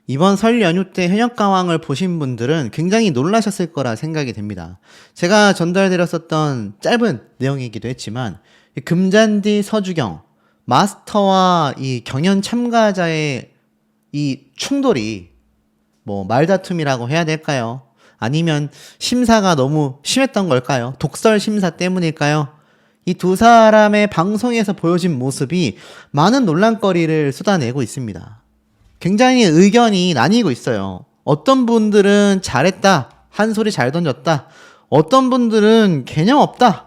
이번 설 연휴 때 현역가왕을 보신 분들은 굉장히 놀라셨을 거라 생각이 됩니다. 제가 전달드렸었던 짧은 내용이기도 했지만 이 금잔디 서주경 마스터와 이 경연 참가자의 이 충돌이 뭐 말다툼이라고 해야 될까요? 아니면 심사가 너무 심했던 걸까요? 독설 심사 때문일까요? 이 두 사람의 방송에서 보여진 모습이 많은 논란거리를 쏟아내고 있습니다. 굉장히 의견이 나뉘고 있어요. 어떤 분들은 잘했다, 한 소리 잘 던졌다. 어떤 분들은 개념 없다.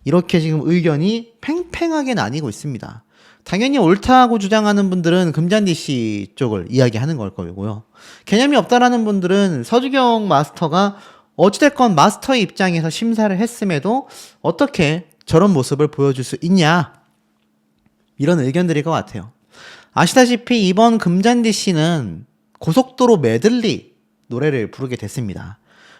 이렇게 지금 의견이 팽팽하게 나뉘고 있습니다. 당연히 옳다고 주장하는 분들은 금잔디 씨 쪽을 이야기하는 걸 거고요. 개념이 없다라는 분들은 서주경 마스터가 어찌됐건 마스터의 입장에서 심사를 했음에도 어떻게 저런 모습을 보여줄 수 있냐, 이런 의견들일 것 같아요. 아시다시피 이번 금잔디 씨는 고속도로 메들리 노래를 부르게 됐습니다.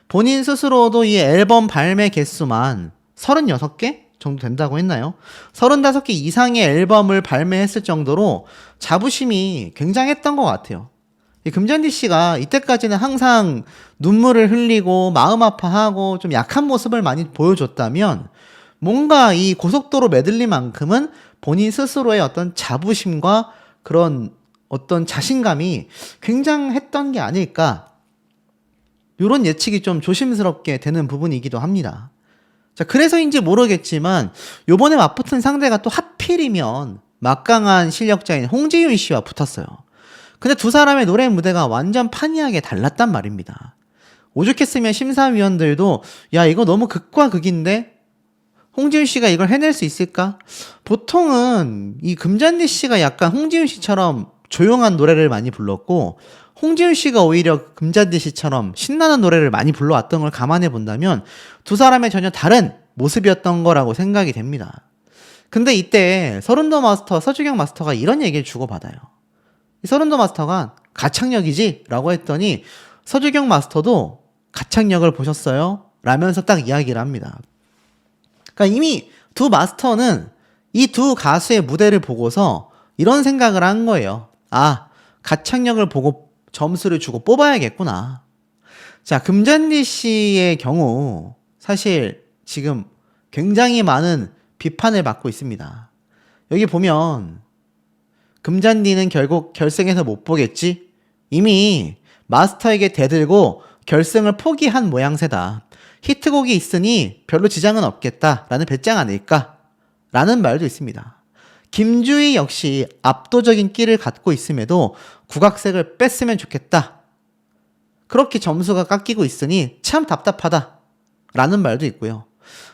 본인 스스로도 이 앨범 발매 개수만 36개 정도 된다고 했나요? 35개 이상의 앨범을 발매했을 정도로 자부심이 굉장했던 것 같아요. 이 금잔디 씨가 이때까지는 항상 눈물을 흘리고 마음 아파하고 좀 약한 모습을 많이 보여줬다면 뭔가 이 고속도로 메들리만큼은 본인 스스로의 어떤 자부심과 그런 어떤 자신감이 굉장했던 게 아닐까, 이런 예측이 좀 조심스럽게 되는 부분이기도 합니다. 자, 그래서인지 모르겠지만 요번에 맞붙은 상대가 또 하필이면 막강한 실력자인 홍지윤 씨와 붙었어요. 근데 두 사람의 노래 무대가 완전 판이하게 달랐단 말입니다. 오죽했으면 심사위원들도 야, 이거 너무 극과 극인데 홍지윤 씨가 이걸 해낼 수 있을까? 보통은 이 금잔디 씨가 약간 홍지윤 씨처럼 조용한 노래를 많이 불렀고, 홍지윤 씨가 오히려 금잔디 씨처럼 신나는 노래를 많이 불러왔던 걸 감안해 본다면 두 사람의 전혀 다른 모습이었던 거라고 생각이 됩니다. 근데 이때 서른도 마스터, 서주경 마스터가 이런 얘기를 주고받아요. 서른도 마스터가 가창력이지? 라고 했더니 서주경 마스터도 가창력을 보셨어요? 라면서 딱 이야기를 합니다. 그러니까 이미 두 마스터는 이 두 가수의 무대를 보고서 이런 생각을 한 거예요. 아, 가창력을 보고 점수를 주고 뽑아야겠구나. 자, 금잔디 씨의 경우 사실 지금 굉장히 많은 비판을 받고 있습니다. 여기 보면 금잔디는 결국 결승에서 못 보겠지? 이미 마스터에게 대들고 결승을 포기한 모양새다. 히트곡이 있으니 별로 지장은 없겠다 라는 배짱 아닐까? 라는 말도 있습니다. 김주희 역시 압도적인 끼를 갖고 있음에도 국악색을 뺐으면 좋겠다. 그렇게 점수가 깎이고 있으니 참 답답하다. 라는 말도 있고요.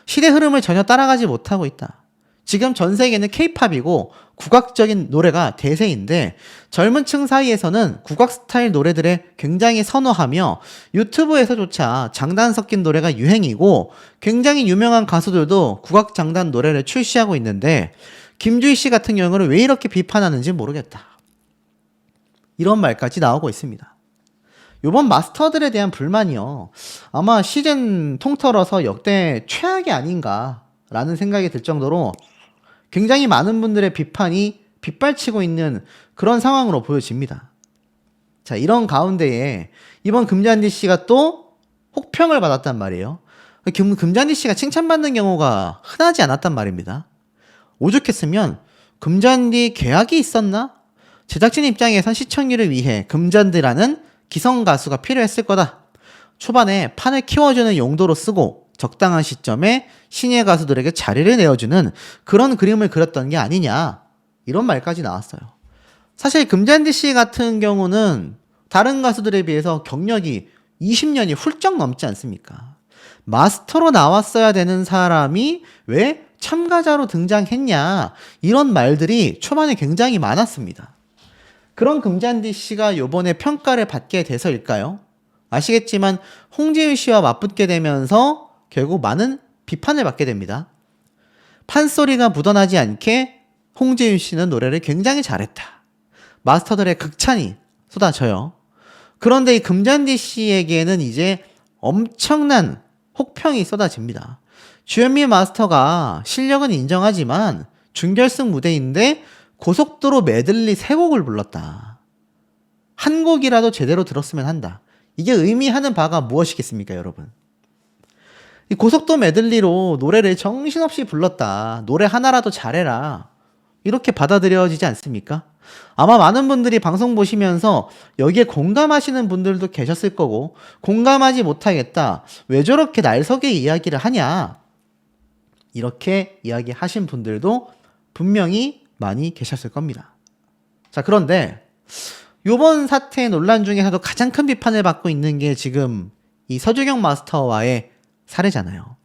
시대 흐름을 전혀 따라가지 못하고 있다. 지금 전 세계는 케이팝이고 국악적인 노래가 대세인데 젊은 층 사이에서는 국악 스타일 노래들에 굉장히 선호하며 유튜브에서조차 장단 섞인 노래가 유행이고 굉장히 유명한 가수들도 국악 장단 노래를 출시하고 있는데 김주희 씨 같은 경우는 왜 이렇게 비판하는지 모르겠다. 이런 말까지 나오고 있습니다. 이번 마스터들에 대한 불만이요, 아마 시즌 통틀어서 역대 최악이 아닌가라는 생각이 들 정도로 굉장히 많은 분들의 비판이 빗발치고 있는 그런 상황으로 보여집니다. 자, 이런 가운데에 이번 금잔디 씨가 또 혹평을 받았단 말이에요. 금잔디 씨가 칭찬받는 경우가 흔하지 않았단 말입니다. 오죽했으면 금잔디 계약이 있었나? 제작진 입장에선 시청률을 위해 금잔디라는 기성 가수가 필요했을 거다. 초반에 판을 키워주는 용도로 쓰고 적당한 시점에 신예 가수들에게 자리를 내어주는 그런 그림을 그렸던 게 아니냐, 이런 말까지 나왔어요. 사실 금잔디 씨 같은 경우는 다른 가수들에 비해서 경력이 20년이 훌쩍 넘지 않습니까? 마스터로 나왔어야 되는 사람이 왜 참가자로 등장했냐, 이런 말들이 초반에 굉장히 많았습니다. 그런 금잔디 씨가 요번에 평가를 받게 돼서일까요? 아시겠지만 홍지윤 씨와 맞붙게 되면서 결국 많은 비판을 받게 됩니다. 판소리가 묻어나지 않게 홍지윤 씨는 노래를 굉장히 잘했다. 마스터들의 극찬이 쏟아져요. 그런데 이 금잔디 씨에게는 이제 엄청난 혹평이 쏟아집니다. 주현미 마스터가 실력은 인정하지만 준결승 무대인데 고속도로 메들리 3곡을 불렀다. 한 곡이라도 제대로 들었으면 한다. 이게 의미하는 바가 무엇이겠습니까, 여러분? 이 고속도로 메들리로 노래를 정신없이 불렀다. 노래 하나라도 잘해라. 이렇게 받아들여지지 않습니까? 아마 많은 분들이 방송 보시면서 여기에 공감하시는 분들도 계셨을 거고, 공감하지 못하겠다. 왜 저렇게 날석에 이야기를 하냐? 이렇게 이야기하신 분들도 분명히 많이 계셨을 겁니다. 자, 그런데 요번 사태 논란 중에서도 가장 큰 비판을 받고 있는 게 지금 이 서주경 마스터와의 사례잖아요.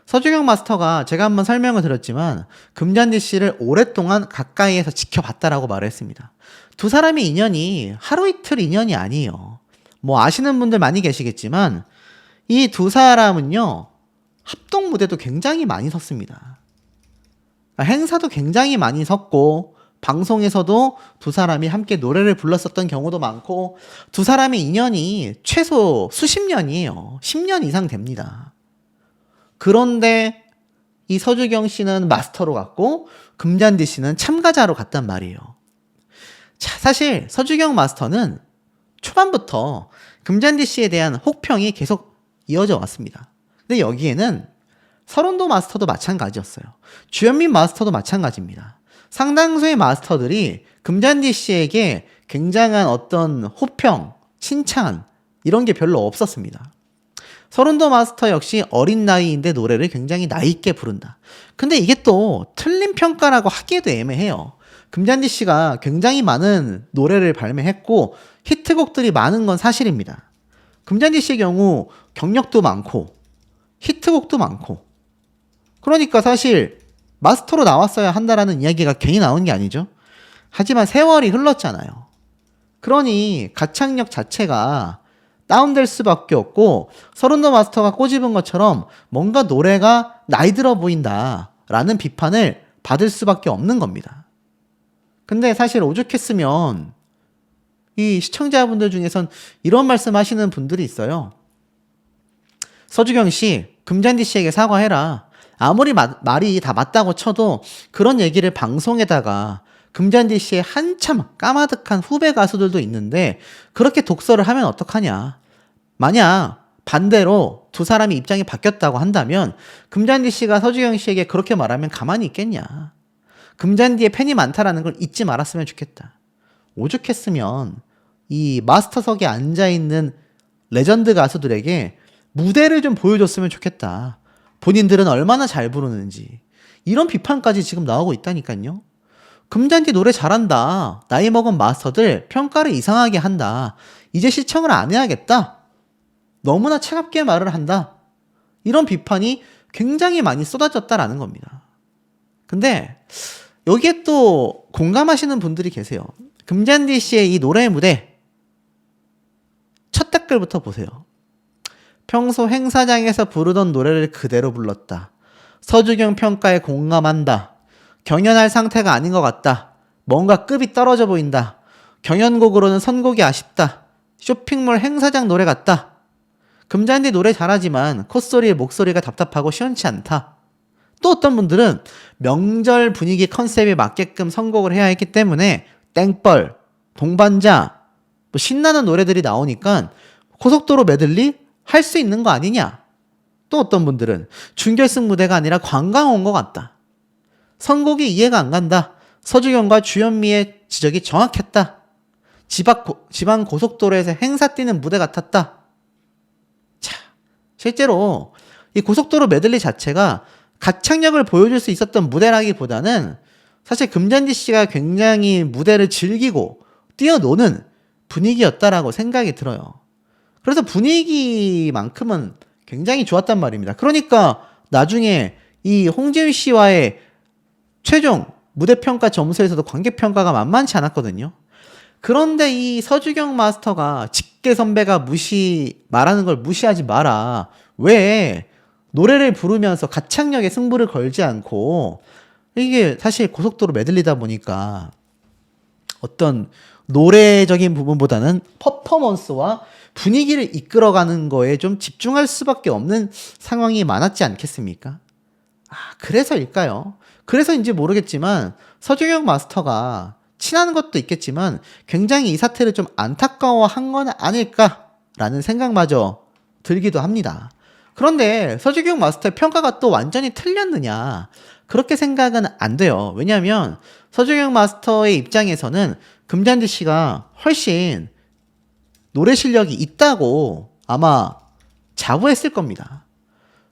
서주경 마스터가 제가 한번 설명을 드렸지만 금잔디 씨를 오랫동안 가까이에서 지켜봤다라고 말을 했습니다. 두 사람의 인연이 하루 이틀 인연이 아니에요. 뭐 아시는 분들 많이 계시겠지만 이 두 사람은요, 합동 무대도 굉장히 많이 섰습니다. 행사도 굉장히 많이 섰고 방송에서도 두 사람이 함께 노래를 불렀었던 경우도 많고 두 사람의 인연이 최소 수십 년이에요. 10년 이상 됩니다. 그런데 이 서주경 씨는 마스터로 갔고 금잔디 씨는 참가자로 갔단 말이에요. 자, 사실 서주경 마스터는 초반부터 금잔디 씨에 대한 혹평이 계속 이어져 왔습니다. 근데 여기에는 서른도 마스터도 마찬가지였어요. 주현민 마스터도 마찬가지입니다. 상당수의 마스터들이 금잔디 씨에게 굉장한 어떤 호평, 칭찬 이런 게 별로 없었습니다. 서른도 마스터 역시 어린 나이인데 노래를 굉장히 나이 있게 부른다. 근데 이게 또 틀린 평가라고 하기에도 애매해요. 금잔디 씨가 굉장히 많은 노래를 발매했고 히트곡들이 많은 건 사실입니다. 금잔디 씨의 경우 경력도 많고 히트곡도 많고, 그러니까 사실 마스터로 나왔어야 한다라는 이야기가 괜히 나온 게 아니죠. 하지만 세월이 흘렀잖아요. 그러니 가창력 자체가 다운될 수밖에 없고 서른도 마스터가 꼬집은 것처럼 뭔가 노래가 나이 들어 보인다라는 비판을 받을 수밖에 없는 겁니다. 근데 사실 오죽했으면 이 시청자분들 중에선 이런 말씀 하시는 분들이 있어요. 서주경 씨, 금잔디 씨에게 사과해라. 아무리 말이 다 맞다고 쳐도 그런 얘기를 방송에다가 금잔디 씨의 한참 까마득한 후배 가수들도 있는데 그렇게 독설을 하면 어떡하냐. 만약 반대로 두 사람이 입장이 바뀌었다고 한다면 금잔디 씨가 서주경 씨에게 그렇게 말하면 가만히 있겠냐. 금잔디의 팬이 많다라는 걸 잊지 말았으면 좋겠다. 오죽했으면 이 마스터석에 앉아있는 레전드 가수들에게 무대를 좀 보여줬으면 좋겠다. 본인들은 얼마나 잘 부르는지. 이런 비판까지 지금 나오고 있다니까요. 금잔디 노래 잘한다. 나이 먹은 마스터들 평가를 이상하게 한다. 이제 시청을 안 해야겠다. 너무나 차갑게 말을 한다. 이런 비판이 굉장히 많이 쏟아졌다라는 겁니다. 근데 여기에 또 공감하시는 분들이 계세요. 금잔디 씨의 이 노래 무대 첫 댓글부터 보세요. 평소 행사장에서 부르던 노래를 그대로 불렀다. 서주경 평가에 공감한다. 경연할 상태가 아닌 것 같다. 뭔가 급이 떨어져 보인다. 경연곡으로는 선곡이 아쉽다. 쇼핑몰 행사장 노래 같다. 금잔디 노래 잘하지만 콧소리에 목소리가 답답하고 시원치 않다. 또 어떤 분들은 명절 분위기 컨셉에 맞게끔 선곡을 해야 했기 때문에 땡벌, 동반자, 뭐 신나는 노래들이 나오니까 고속도로 메들리 할 수 있는 거 아니냐. 또 어떤 분들은 준결승 무대가 아니라 관광 온 것 같다. 선곡이 이해가 안 간다. 서주경과 주현미의 지적이 정확했다. 지방 고속도로에서 행사 뛰는 무대 같았다. 자, 실제로 이 고속도로 메들리 자체가 가창력을 보여줄 수 있었던 무대라기보다는 사실 금잔디 씨가 굉장히 무대를 즐기고 뛰어노는 분위기였다라고 생각이 들어요. 그래서 분위기만큼은 굉장히 좋았단 말입니다. 그러니까 나중에 이 홍지윤 씨와의 최종 무대평가 점수에서도 관객평가가 만만치 않았거든요. 그런데 이 서주경 마스터가 직계 선배가 말하는 걸 무시하지 마라. 왜 노래를 부르면서 가창력에 승부를 걸지 않고, 이게 사실 고속도로 메들리다 보니까 어떤 노래적인 부분보다는 퍼포먼스와 분위기를 이끌어가는 거에 좀 집중할 수밖에 없는 상황이 많았지 않겠습니까? 그래서일까요? 그래서인지 모르겠지만 서주경 마스터가 친한 것도 있겠지만 굉장히 이 사태를 좀 안타까워한 건 아닐까라는 생각마저 들기도 합니다. 그런데 서주경 마스터의 평가가 또 완전히 틀렸느냐? 그렇게 생각은 안 돼요. 왜냐하면 서주경 마스터의 입장에서는 금잔디 씨가 훨씬 노래 실력이 있다고 아마 자부했을 겁니다.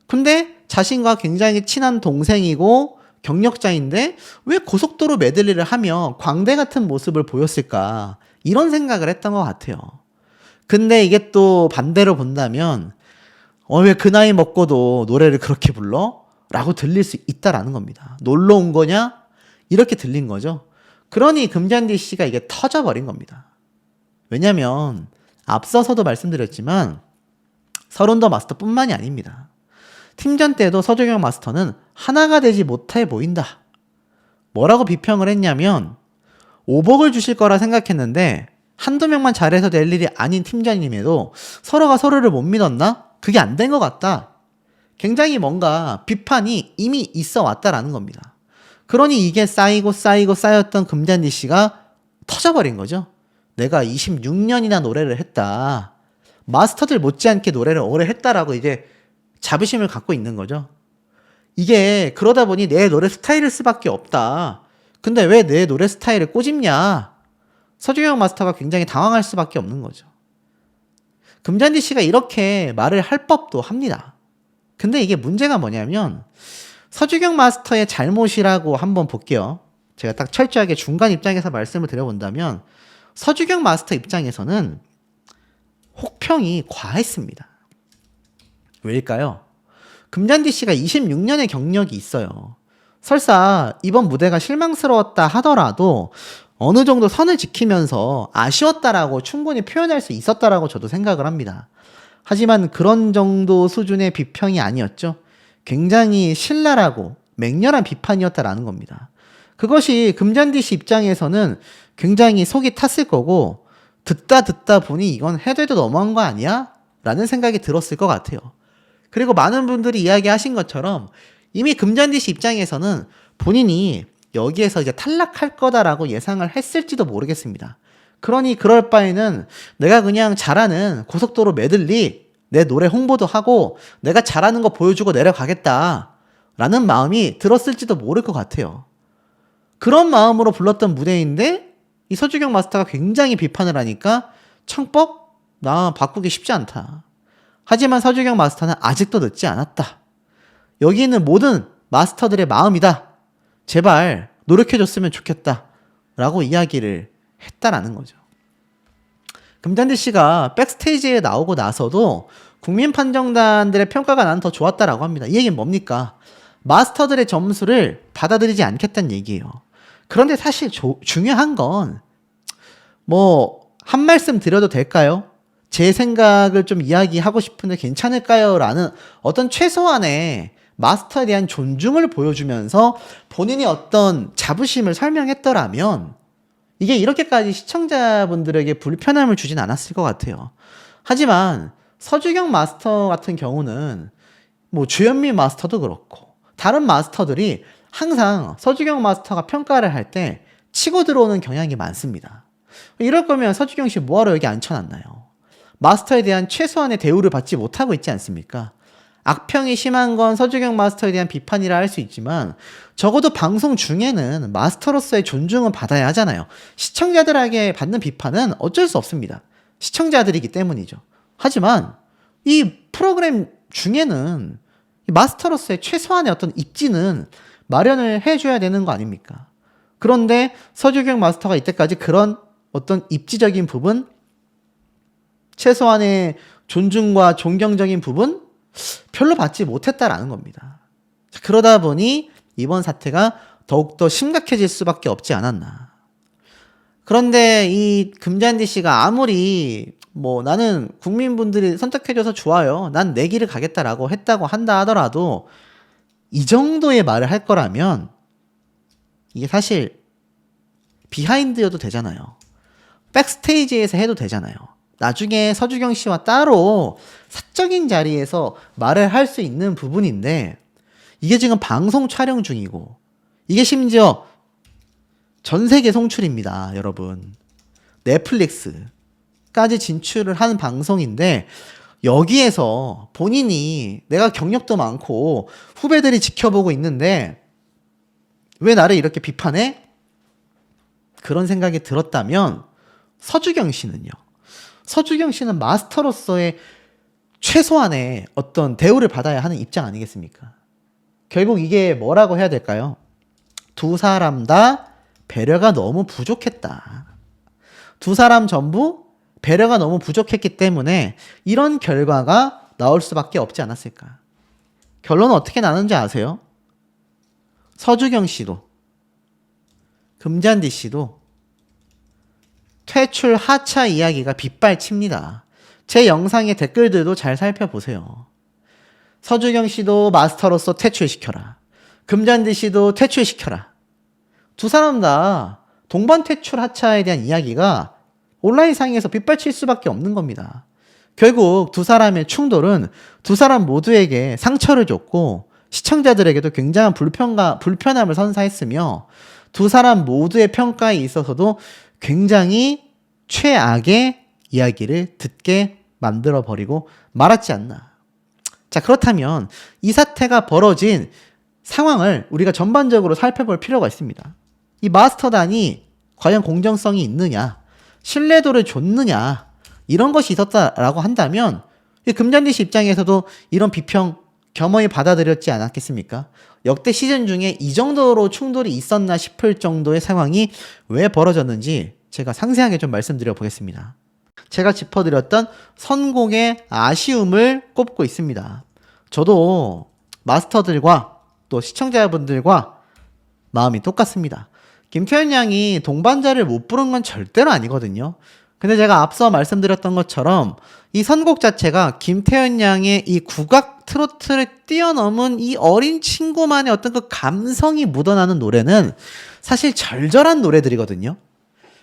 근데 자신과 굉장히 친한 동생이고 경력자인데 왜 고속도로 메들리를 하며 광대 같은 모습을 보였을까? 이런 생각을 했던 것 같아요. 근데 이게 또 반대로 본다면 왜 그 나이 먹고도 노래를 그렇게 불러? 라고 들릴 수 있다라는 겁니다. 놀러 온 거냐? 이렇게 들린 거죠. 그러니 금잔디 씨가 이게 터져버린 겁니다. 왜냐면 앞서서도 말씀드렸지만 서른도 마스터뿐만이 아닙니다. 팀전 때도 서주경 마스터는 하나가 되지 못해 보인다. 뭐라고 비평을 했냐면 오복을 주실 거라 생각했는데 한두 명만 잘해서 될 일이 아닌 팀전임에도 서로가 서로를 못 믿었나? 그게 안 된 것 같다. 굉장히 뭔가 비판이 이미 있어 왔다라는 겁니다. 그러니 이게 쌓이고 쌓였던 금잔디 씨가 터져버린 거죠. 내가 26년이나 노래를 했다. 마스터들 못지않게 노래를 오래 했다라고 이제 자부심을 갖고 있는 거죠. 이게 그러다 보니 내 노래 스타일일 수밖에 없다. 근데 왜 내 노래 스타일을 꼬집냐? 서주경 마스터가 굉장히 당황할 수밖에 없는 거죠. 금잔디 씨가 이렇게 말을 할 법도 합니다. 근데 이게 문제가 뭐냐면 서주경 마스터의 잘못이라고 한번 볼게요. 제가 딱 철저하게 중간 입장에서 말씀을 드려본다면 서주경 마스터 입장에서는 혹평이 과했습니다. 왜일까요? 금잔디 씨가 26년의 경력이 있어요. 설사 이번 무대가 실망스러웠다 하더라도 어느 정도 선을 지키면서 아쉬웠다라고 충분히 표현할 수 있었다라고 저도 생각을 합니다. 하지만 그런 정도 수준의 비평이 아니었죠. 굉장히 신랄하고 맹렬한 비판이었다라는 겁니다. 그것이 금잔디 씨 입장에서는 굉장히 속이 탔을 거고 듣다 보니 이건 해도 해도 너무한 거 아니야? 라는 생각이 들었을 것 같아요. 그리고 많은 분들이 이야기하신 것처럼 이미 금잔디 씨 입장에서는 본인이 여기에서 이제 탈락할 거다라고 예상을 했을지도 모르겠습니다. 그러니 그럴 바에는 내가 그냥 잘하는 고속도로 메들리 내 노래 홍보도 하고 내가 잘하는 거 보여주고 내려가겠다 라는 마음이 들었을지도 모를 것 같아요. 그런 마음으로 불렀던 무대인데 이 서주경 마스터가 굉장히 비판을 하니까 청법? 나 바꾸기 쉽지 않다. 하지만 서주경 마스터는 아직도 늦지 않았다. 여기 있는 모든 마스터들의 마음이다. 제발 노력해줬으면 좋겠다. 라고 이야기를 했다라는 거죠. 금잔디 씨가 백스테이지에 나오고 나서도 국민 판정단들의 평가가 난 더 좋았다라고 합니다. 이 얘기는 뭡니까? 마스터들의 점수를 받아들이지 않겠다는 얘기예요. 그런데 사실 중요한 건 한 말씀 드려도 될까요? 제 생각을 좀 이야기하고 싶은데 괜찮을까요? 라는 어떤 최소한의 마스터에 대한 존중을 보여주면서 본인이 어떤 자부심을 설명했더라면 이게 이렇게까지 시청자분들에게 불편함을 주진 않았을 것 같아요. 하지만 서주경 마스터 같은 경우는 주현미 마스터도 그렇고 다른 마스터들이 항상 서주경 마스터가 평가를 할 때 치고 들어오는 경향이 많습니다. 이럴 거면 서주경 씨 뭐하러 여기 앉혀놨나요? 마스터에 대한 최소한의 대우를 받지 못하고 있지 않습니까? 악평이 심한 건 서주경 마스터에 대한 비판이라 할 수 있지만 적어도 방송 중에는 마스터로서의 존중은 받아야 하잖아요. 시청자들에게 받는 비판은 어쩔 수 없습니다. 시청자들이기 때문이죠. 하지만 이 프로그램 중에는 마스터로서의 최소한의 어떤 입지는 마련을 해줘야 되는 거 아닙니까? 그런데 서주경 마스터가 이때까지 그런 어떤 입지적인 부분, 최소한의 존중과 존경적인 부분 별로 받지 못했다라는 겁니다. 그러다 보니 이번 사태가 더욱더 심각해질 수밖에 없지 않았나. 그런데 이 금잔디 씨가 아무리 나는 국민분들이 선택해줘서 좋아요. 난 내 길을 가겠다라고 했다고 한다 하더라도 이 정도의 말을 할 거라면 이게 사실 비하인드여도 되잖아요. 백스테이지에서 해도 되잖아요. 나중에 서주경 씨와 따로 사적인 자리에서 말을 할 수 있는 부분인데 이게 지금 방송 촬영 중이고 이게 심지어 전 세계 송출입니다, 여러분. 넷플릭스까지 진출을 한 방송인데 여기에서 본인이 내가 경력도 많고 후배들이 지켜보고 있는데 왜 나를 이렇게 비판해? 그런 생각이 들었다면 서주경 씨는요. 서주경 씨는 마스터로서의 최소한의 어떤 대우를 받아야 하는 입장 아니겠습니까? 결국 이게 뭐라고 해야 될까요? 두 사람 다 배려가 너무 부족했다. 두 사람 전부 배려가 너무 부족했기 때문에 이런 결과가 나올 수밖에 없지 않았을까. 결론은 어떻게 나는지 아세요? 서주경 씨도 금잔디 씨도 퇴출 하차 이야기가 빗발칩니다. 제 영상의 댓글들도 잘 살펴보세요. 서주경 씨도 마스터로서 퇴출시켜라. 금잔디 씨도 퇴출시켜라. 두 사람 다 동반 퇴출 하차에 대한 이야기가 온라인상에서 빗발칠 수밖에 없는 겁니다. 결국 두 사람의 충돌은 두 사람 모두에게 상처를 줬고 시청자들에게도 굉장한 불편함을 선사했으며 두 사람 모두의 평가에 있어서도 굉장히 최악의 이야기를 듣게 만들어버리고 말았지 않나. 자, 그렇다면 이 사태가 벌어진 상황을 우리가 전반적으로 살펴볼 필요가 있습니다. 이 마스터단이 과연 공정성이 있느냐, 신뢰도를 줬느냐, 이런 것이 있었다라고 한다면 금잔디 씨 입장에서도 이런 비평 겸허히 받아들였지 않았겠습니까? 역대 시즌 중에 이 정도로 충돌이 있었나 싶을 정도의 상황이 왜 벌어졌는지 제가 상세하게 좀 말씀드려 보겠습니다. 제가 짚어드렸던 선곡의 아쉬움을 꼽고 있습니다. 저도 마스터들과 또 시청자분들과 마음이 똑같습니다. 김태현 양이 동반자를 못 부른 건 절대로 아니거든요. 근데 제가 앞서 말씀드렸던 것처럼 이 선곡 자체가 김태현 양의 이 국악 트로트를 뛰어넘은 이 어린 친구만의 어떤 그 감성이 묻어나는 노래는 사실 절절한 노래들이거든요.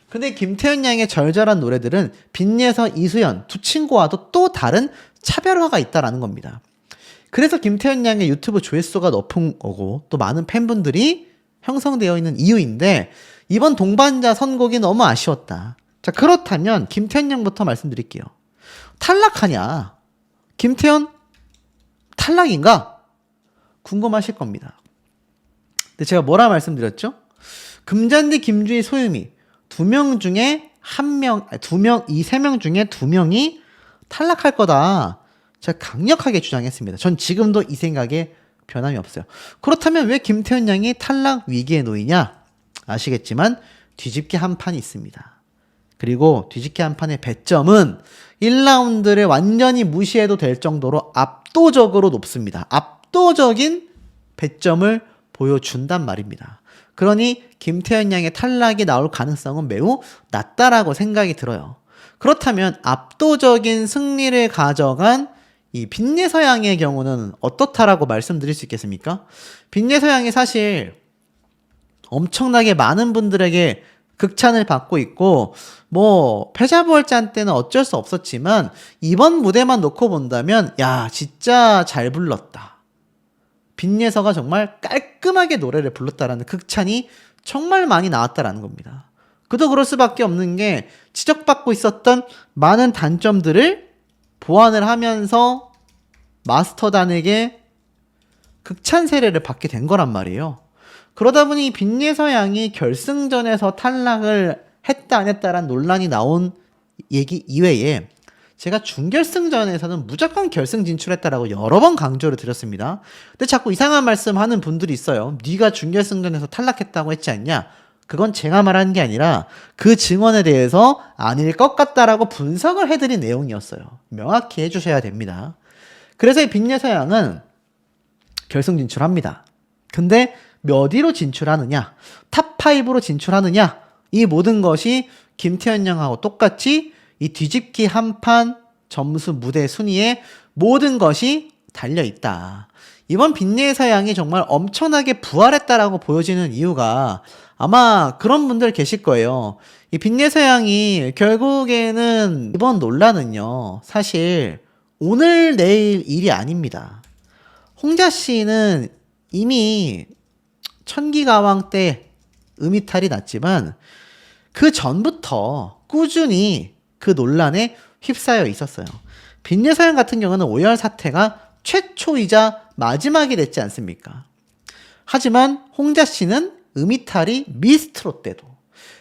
근데 김태현 양의 절절한 노래들은 빈예서, 이수연 두 친구와도 또 다른 차별화가 있다라는 겁니다. 그래서 김태현 양의 유튜브 조회수가 높은 거고 또 많은 팬분들이 형성되어 있는 이유인데 이번 동반자 선곡이 너무 아쉬웠다. 자, 그렇다면 김태현 양부터 말씀드릴게요. 탈락하냐? 김태현 탈락인가? 궁금하실 겁니다. 근데 제가 뭐라 말씀드렸죠? 금잔디, 김주희, 소유미 두 명 중에 이 세 명 중에 두 명이 탈락할 거다. 제가 강력하게 주장했습니다. 전 지금도 이 생각에 변함이 없어요. 그렇다면 왜 김태현 양이 탈락 위기에 놓이냐? 아시겠지만 뒤집기 한 판이 있습니다. 그리고 뒤집기 한 판의 배점은 1라운드를 완전히 무시해도 될 정도로 압도적으로 높습니다. 압도적인 배점을 보여준단 말입니다. 그러니 김태현 양의 탈락이 나올 가능성은 매우 낮다라고 생각이 들어요. 그렇다면 압도적인 승리를 가져간 이 빈예서 양의 경우는 어떻다라고 말씀드릴 수 있겠습니까? 빈예서 양이 사실 엄청나게 많은 분들에게 극찬을 받고 있고 뭐 패자부활전 때는 어쩔 수 없었지만 이번 무대만 놓고 본다면 야 진짜 잘 불렀다. 빈예서가 정말 깔끔하게 노래를 불렀다라는 극찬이 정말 많이 나왔다라는 겁니다. 그도 그럴 수밖에 없는 게 지적받고 있었던 많은 단점들을 보완을 하면서 마스터단에게 극찬 세례를 받게 된 거란 말이에요. 그러다 보니 빈예서 양이 결승전에서 탈락을 했다 안 했다라는 논란이 나온 얘기 이외에 제가 준결승전에서는 무조건 결승 진출했다라고 여러 번 강조를 드렸습니다. 근데 자꾸 이상한 말씀 하는 분들이 있어요. 네가 준결승전에서 탈락했다고 했지 않냐? 그건 제가 말한 게 아니라 그 증언에 대해서 아닐 것 같다라고 분석을 해드린 내용이었어요. 명확히 해주셔야 됩니다. 그래서 이 빈예서 양은 결승 진출합니다. 근데 몇 위로 진출하느냐? 탑5로 진출하느냐? 이 모든 것이 김태현 양하고 똑같이 이 뒤집기 한판 점수 무대 순위에 모든 것이 달려있다. 이번 빈예서 양이 정말 엄청나게 부활했다라고 보여지는 이유가 아마 그런 분들 계실 거예요. 이 빈예서 양이 결국에는 이번 논란은요. 사실 오늘 내일 일이 아닙니다. 홍자 씨는 이미 천기가왕 때 음이탈이 났지만 그 전부터 꾸준히 그 논란에 휩싸여 있었어요. 빈예서연 같은 경우는 오열 사태가 최초이자 마지막이 됐지 않습니까? 하지만 홍자 씨는 음이탈이 미스트롯 때도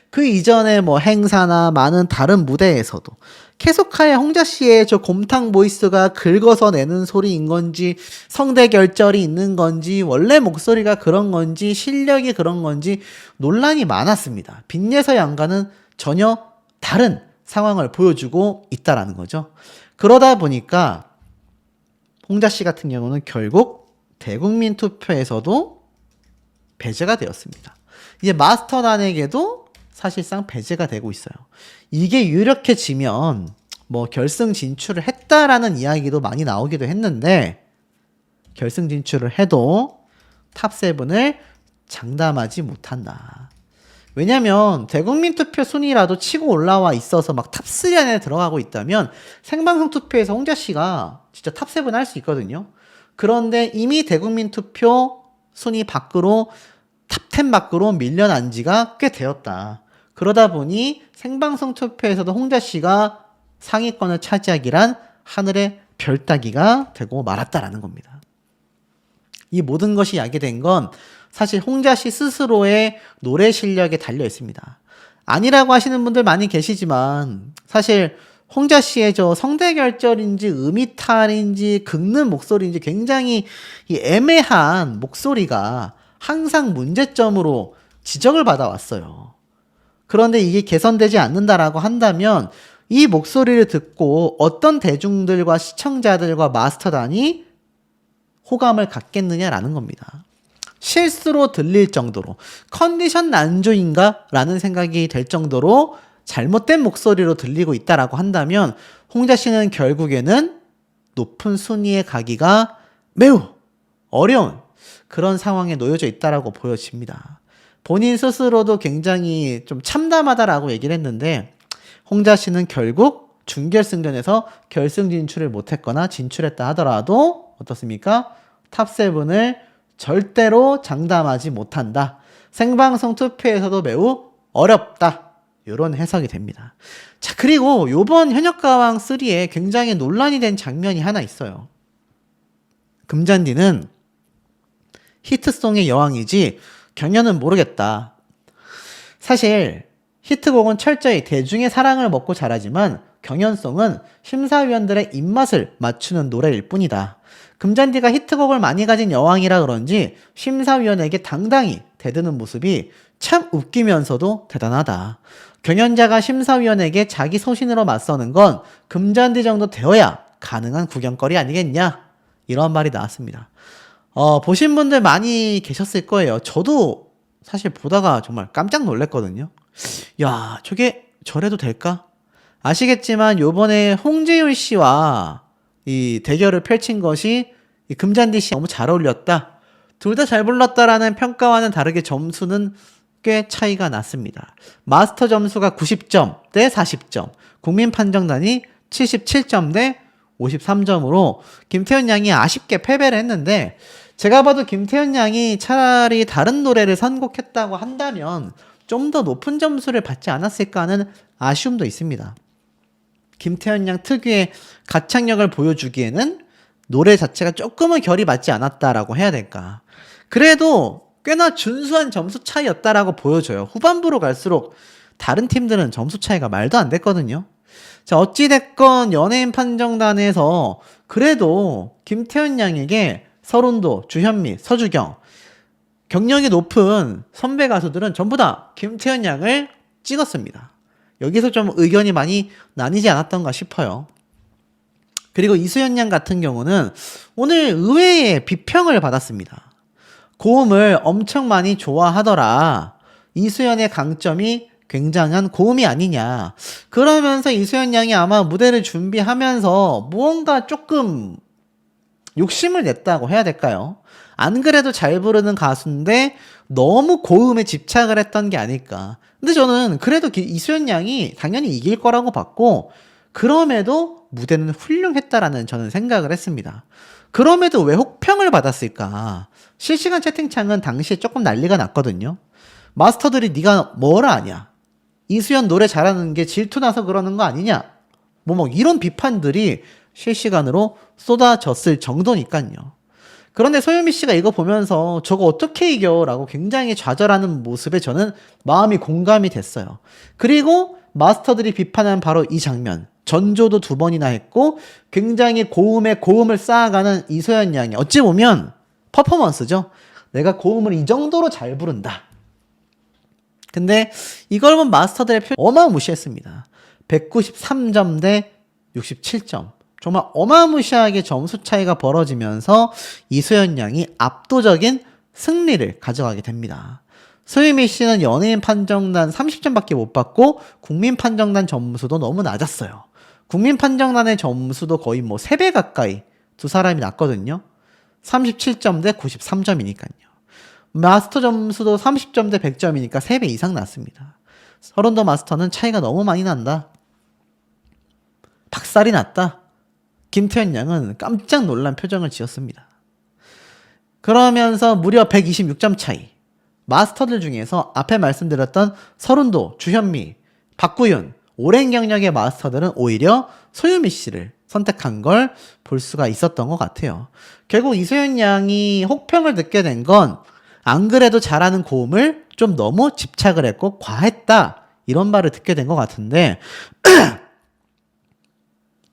그 이전에 뭐 행사나 많은 다른 무대에서도 계속하여 홍자 씨의 저 곰탕 보이스가 긁어서 내는 소리인 건지 성대 결절이 있는 건지 원래 목소리가 그런 건지 실력이 그런 건지 논란이 많았습니다. 빈예서 양과는 전혀 다른 상황을 보여주고 있다라는 거죠. 그러다 보니까 홍자 씨 같은 경우는 결국 대국민 투표에서도 배제가 되었습니다. 이제 마스터단에게도 사실상 배제가 되고 있어요. 이게 유력해지면 뭐 결승 진출을 했다라는 이야기도 많이 나오기도 했는데 결승 진출을 해도 탑7을 장담하지 못한다. 왜냐면 대국민 투표 순위라도 치고 올라와 있어서 막 탑3 안에 들어가고 있다면 생방송 투표에서 홍자 씨가 진짜 탑7 할 수 있거든요. 그런데 이미 대국민 투표 순위 밖으로 탑10 밖으로 밀려난 지가 꽤 되었다. 그러다 보니 생방송 투표에서도 홍자 씨가 상위권을 차지하기란 하늘의 별 따기가 되고 말았다라는 겁니다. 이 모든 것이 야기된 건 사실 홍자 씨 스스로의 노래 실력에 달려 있습니다. 아니라고 하시는 분들 많이 계시지만 사실 홍자 씨의 저 성대 결절인지 음이탈인지 긁는 목소리인지 굉장히 이 애매한 목소리가 항상 문제점으로 지적을 받아왔어요. 그런데 이게 개선되지 않는다라고 한다면 이 목소리를 듣고 어떤 대중들과 시청자들과 마스터단이 호감을 갖겠느냐라는 겁니다. 실수로 들릴 정도로 컨디션 난조인가? 라는 생각이 될 정도로 잘못된 목소리로 들리고 있다라고 한다면 홍자 씨는 결국에는 높은 순위에 가기가 매우 어려운 그런 상황에 놓여져 있다라고 보여집니다. 본인 스스로도 굉장히 좀 참담하다라고 얘기를 했는데 홍자 씨는 결국 준결승전에서 결승 진출을 못했거나 진출했다 하더라도 어떻습니까? 탑7을 절대로 장담하지 못한다. 생방송 투표에서도 매우 어렵다. 이런 해석이 됩니다. 자, 그리고 요번 현역가왕 3에 굉장히 논란이 된 장면이 하나 있어요. 금잔디는 히트송의 여왕이지 경연은 모르겠다. 사실 히트곡은 철저히 대중의 사랑을 먹고 자라지만 경연송은 심사위원들의 입맛을 맞추는 노래일 뿐이다. 금잔디가 히트곡을 많이 가진 여왕이라 그런지 심사위원에게 당당히 대드는 모습이 참 웃기면서도 대단하다. 경연자가 심사위원에게 자기 소신으로 맞서는 건 금잔디 정도 되어야 가능한 구경거리 아니겠냐? 이런 말이 나왔습니다. 보신 분들 많이 계셨을 거예요. 저도 사실 보다가 정말 깜짝 놀랐거든요. 야, 저게 저래도 될까? 아시겠지만 요번에 홍재율 씨와 이 대결을 펼친 것이 이 금잔디 씨 너무 잘 어울렸다. 둘 다 잘 불렀다라는 평가와는 다르게 점수는 꽤 차이가 났습니다. 마스터 점수가 90점 대 40점, 국민 판정단이 77점 대 53점으로 김태현 양이 아쉽게 패배를 했는데 제가 봐도 김태현 양이 차라리 다른 노래를 선곡했다고 한다면 좀 더 높은 점수를 받지 않았을까 하는 아쉬움도 있습니다. 김태현 양 특유의 가창력을 보여주기에는 노래 자체가 조금은 결이 맞지 않았다라고 해야 될까. 그래도 꽤나 준수한 점수 차이였다라고 보여져요. 후반부로 갈수록 다른 팀들은 점수 차이가 말도 안 됐거든요. 자, 어찌됐건 연예인 판정단에서 그래도 김태현 양에게 서른도, 주현미, 서주경 경력이 높은 선배 가수들은 전부 다 김태현 양을 찍었습니다. 여기서 좀 의견이 많이 나뉘지 않았던가 싶어요. 그리고 이수연 양 같은 경우는 오늘 의외의 비평을 받았습니다. 고음을 엄청 많이 좋아하더라. 이수연의 강점이 굉장한 고음이 아니냐. 그러면서 이수연 양이 아마 무대를 준비하면서 무언가 조금 욕심을 냈다고 해야 될까요? 안 그래도 잘 부르는 가수인데 너무 고음에 집착을 했던 게 아닐까. 근데 저는 그래도 이수연 양이 당연히 이길 거라고 봤고 그럼에도 무대는 훌륭했다라는 저는 생각을 했습니다. 그럼에도 왜 혹평을 받았을까? 실시간 채팅창은 당시에 조금 난리가 났거든요. 마스터들이 네가 뭘 아냐? 이수연 노래 잘하는 게 질투나서 그러는 거 아니냐? 뭐 이런 비판들이 실시간으로 쏟아졌을 정도니까요. 그런데 소유미 씨가 이거 보면서 저거 어떻게 이겨? 라고 굉장히 좌절하는 모습에 저는 마음이 공감이 됐어요. 그리고 마스터들이 비판한 바로 이 장면. 전조도 2번이나 했고 굉장히 고음에 고음을 쌓아가는 이소연 양이 어찌 보면 퍼포먼스죠. 내가 고음을 이 정도로 잘 부른다. 근데 이걸 본 마스터들의 표현 어마무시했습니다. 193점 대 67점. 정말 어마무시하게 점수 차이가 벌어지면서 이소연 양이 압도적인 승리를 가져가게 됩니다. 소유미 씨는 연예인 판정단 30점밖에 못 받고 국민 판정단 점수도 너무 낮았어요. 국민 판정단의 점수도 거의 3배 가까이 두 사람이 낮거든요. 37점 대 93점이니까요. 마스터 점수도 30점 대 100점이니까 3배 이상 낮습니다. 서른도 마스터는 차이가 너무 많이 난다. 박살이 났다. 김태현 양은 깜짝 놀란 표정을 지었습니다. 그러면서 무려 126점 차이. 마스터들 중에서 앞에 말씀드렸던 서른도, 주현미, 박구윤, 오랜 경력의 마스터들은 오히려 소유미 씨를 선택한 걸 볼 수가 있었던 것 같아요. 결국 이소연 양이 혹평을 듣게 된 건 안 그래도 잘하는 고음을 좀 너무 집착을 했고 과했다. 이런 말을 듣게 된 것 같은데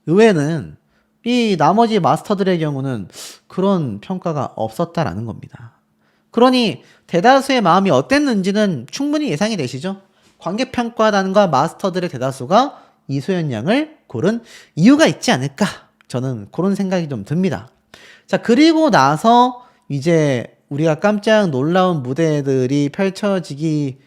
의외는 이 나머지 마스터들의 경우는 그런 평가가 없었다라는 겁니다. 그러니 대다수의 마음이 어땠는지는 충분히 예상이 되시죠? 관객평가단과 마스터들의 대다수가 이소연 양을 고른 이유가 있지 않을까? 저는 그런 생각이 좀 듭니다. 자, 그리고 나서 이제 우리가 깜짝 놀라운 무대들이 펼쳐지기